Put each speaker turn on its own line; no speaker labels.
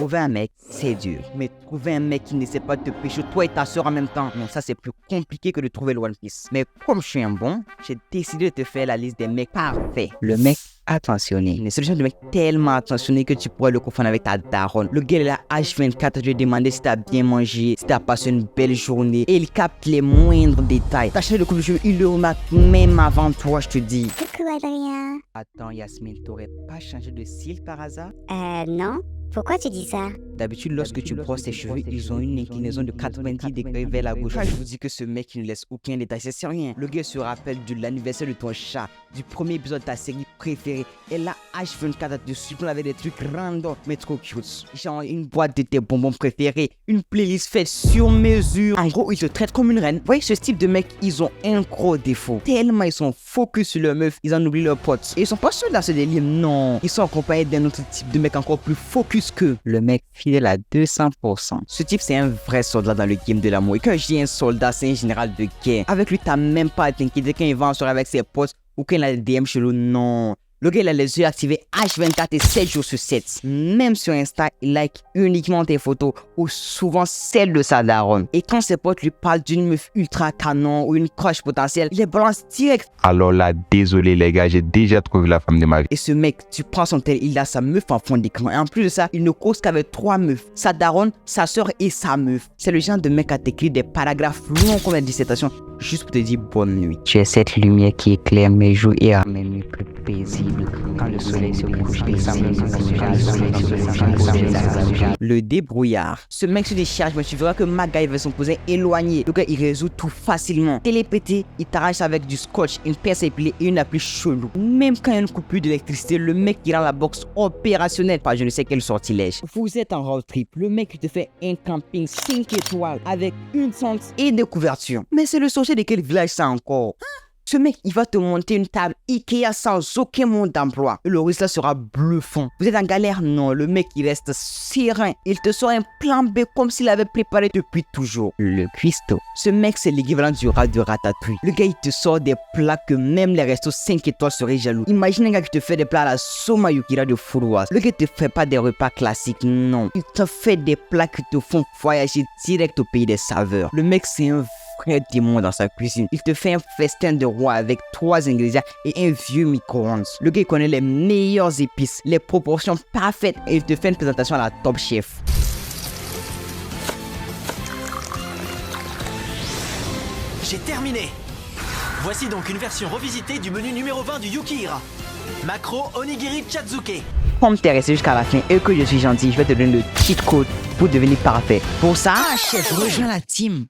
Trouver un mec, c'est dur. Mais trouver un mec qui ne sait pas te pécho toi et ta soeur en même temps, non, ça c'est plus compliqué que de trouver le One Piece. Mais comme je suis un bon, j'ai décidé de te faire la liste des mecs parfaits. Le mec attentionné. Une solution de mec tellement attentionné que tu pourrais le confondre avec ta daronne. Le gars est là H24 à te demander si t'as bien mangé, si t'as passé une belle journée. Et il capte les moindres détails. T'as changé de coupe de cheveux, il le remarque même avant toi, je te dis.
Coucou Adrien.
Attends Yasmine, t'aurais pas changé de style par hasard?
Non. Pourquoi tu dis ça?
D'habitude, lorsque tu brosses tes cheveux, ils ont une inclinaison de 90 degrés vers la gauche. Je vous dis que ce mec, il ne laisse aucun détail, c'est rien. Le gars se rappelle de l'anniversaire de ton chat, du premier épisode de ta série préférée. Et là, H24 te supplante avec des trucs random, mais trop cute. Genre une boîte de tes bonbons préférés, une playlist faite sur mesure. En gros, ils te traitent comme une reine. Vous voyez, ce type de mec, ils ont un gros défaut. Tellement ils sont focus sur leur meuf, ils en oublient leurs potes. Et ils sont pas seuls dans ce délire, non. Ils sont accompagnés d'un autre type de mec encore plus focus que le mec fidèle à 200%. Ce type, c'est un vrai soldat dans le game de l'amour. Et quand je dis un soldat, c'est un général de guerre. Avec lui, t'as même pas à t'inquiéter quand il va en soirée avec ses potes ou quand il a des DM chelou, non. Le gars, il a les yeux activés H24 et 7 jours sur 7. Même sur Insta, il like uniquement tes photos ou souvent celles de sa daronne. Et quand ses potes lui parlent d'une meuf ultra canon ou une crush potentielle, il les balance direct.
Alors là, désolé les gars, j'ai déjà trouvé la femme de ma vie.
Et ce mec, tu prends son tel, il a sa meuf en fond d'écran. Et en plus de ça, il ne cause qu'avec 3 meufs. Sa daronne, sa soeur et sa meuf. C'est le genre de mec à t'écrire des paragraphes longs comme une dissertation juste pour te dire bonne nuit. Tu es cette lumière qui éclaire mes jours et rend mes nuits plus paisibles. Quand le soleil se couche, le débrouillard. Ce mec se décharge, mais tu verras que MacGyver son cousin éloigné. Le gars, il résout tout facilement. Télépété, il t'arrache avec du scotch, une pince épilée et une appli chelou. Même quand il y a une coupure d'électricité, le mec il rend la box opérationnelle par je ne sais quel sortilège. Vous êtes en road trip, le mec il te fait un camping 5 étoiles avec une tente et des couvertures. Mais c'est le sorcier de quel village ça encore? Ce mec, il va te monter une table Ikea sans aucun mode d'emploi. Et le résultat sera bluffant. Vous êtes en galère? Non, le mec, il reste serein. Il te sort un plan B comme s'il avait préparé depuis toujours. Le cuistot. Ce mec, c'est l'équivalent du rat de Ratatouille. Le gars, il te sort des plats que même les restos 5 étoiles seraient jaloux. Imagine un gars qui te fait des plats à la Soma Yukira de Furuas. Le gars, il te fait pas des repas classiques, non. Il te fait des plats qui te font voyager direct au pays des saveurs. Le mec, c'est un vrai démon dans sa cuisine. Il te fait un festin de roi avec 3 ingrédients et un vieux micro-ondes. Le gars il connaît les meilleures épices, les proportions parfaites et il te fait une présentation à la Top Chef.
J'ai terminé. Voici donc une version revisitée du menu numéro 20 du Yukihira. Macro Onigiri Chazuke.
Comme t'es resté jusqu'à la fin et que je suis gentil, je vais te donner le cheat code pour devenir parfait. Pour ça, chef, rejoins la team.